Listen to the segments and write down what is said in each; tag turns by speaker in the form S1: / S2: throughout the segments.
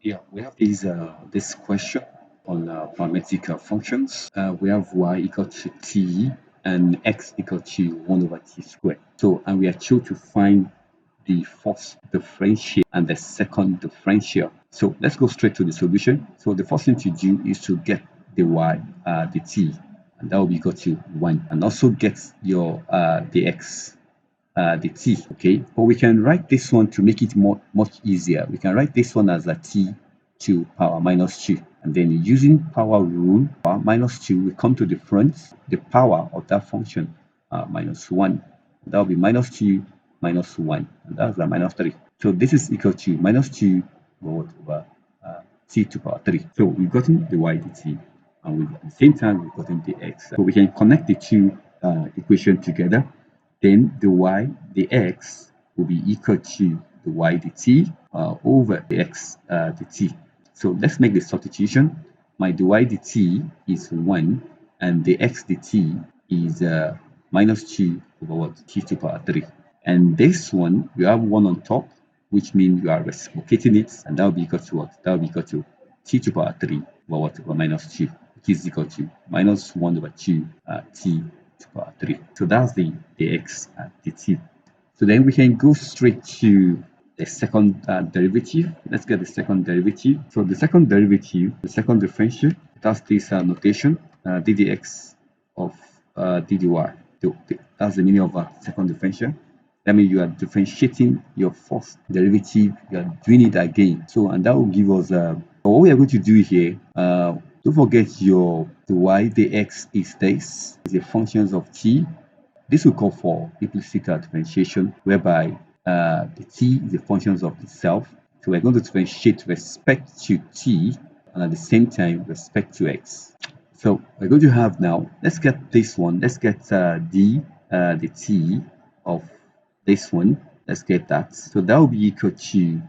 S1: Yeah, we have this question on parametric functions. We have y equal to t and x equal to 1 over t squared. So, and we are told to find the first differential and the second differential. So let's go straight to the solution. So the first thing to do is to get the y, the t, and that will be equal to 1, and also get your the x, the t. Okay, but we can write this one to make it much easier. We can write this one as a t to power minus 2, and then using power rule, power minus 2, we come to the front, the power of that function, minus 1. That will be minus 2 minus 1, and that's a minus 3. So this is equal to minus 2 over t to power 3. So we've gotten the y dt, and at the same time we've gotten the x. So we can connect the two equations together. Then the x will be equal to the y dt over the x dt. So let's make the substitution. My dy dt is 1, and the x dt is minus 2 over what? T to power 3. And this one, you have 1 on top, which means you are reciprocating it, and that will be equal to what? That will be equal to t to power 3 over what? Over minus 2, which is equal to minus 1 over 2 t to power 3. So that's the x and the t. So then we can go straight to the second derivative. Let's get the second derivative. So the second derivative, the second differential, that's this notation, ddx of ddy. That's the meaning of a second differential. That means you are differentiating your first derivative, you are doing it again. So, and that will give us what we are going to do here. Don't forget the y, the x is this, is the functions of t. This will call for implicit differentiation, whereby the t is the functions of itself. So we're going to differentiate respect to t, and at the same time respect to x. So we're going to have now, let's get this one, let's get the t of this one, let's get that. So that will be equal to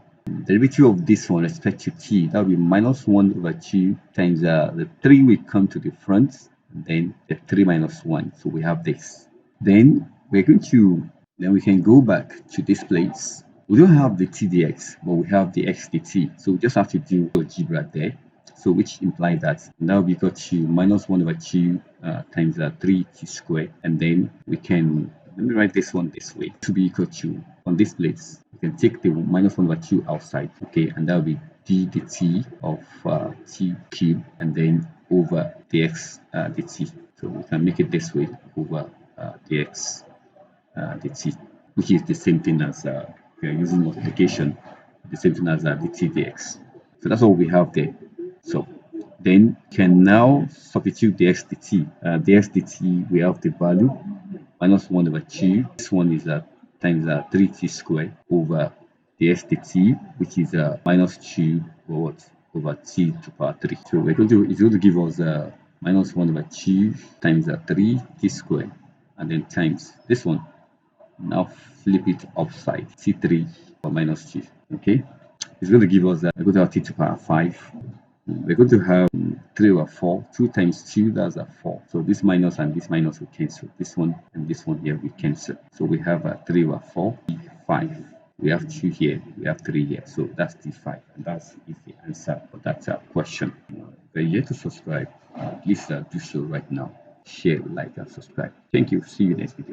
S1: derivative of this one respect to t, that will be minus 1 over 2 times the 3 will come to the front, and then the 3 minus 1. So we have this. Then we're going to, then we can go back to this place. We don't have the t dx, but we have the x dt. So we just have to do algebra there. So which implies that now we got to minus 1 over 2 times 3t squared, and then we can, let me write this one this way, to be equal to, on this place, we can take the minus 1 over 2 outside, okay, and that will be d dt of t cubed, and then over dx dt. So we can make it this way, over dx dt, which is the same thing as we are using multiplication, the same thing as dt dx. So that's all we have there. So then can now substitute the x dt. The x dt, we have the value minus 1 over 2. This one is times 3t squared over the x dt, which is minus 2 over t to power 3. So we're going to, it's going to give us minus 1 over 2 times 3t squared, and then times this one. Now flip it upside, t3 or minus 2. Okay, it's going to give us we're going to have t to power 5. We're going to have 3 over 4. 2 times 2, that's a 4. So this minus and this minus will cancel. This one and this one here will cancel. So we have 3 over 4, 5. We have 2 here, we have 3 here. So that's d5, and that's the answer for that question. If you're yet to subscribe, please do so right now. Share, like, and subscribe. Thank you. See you next video.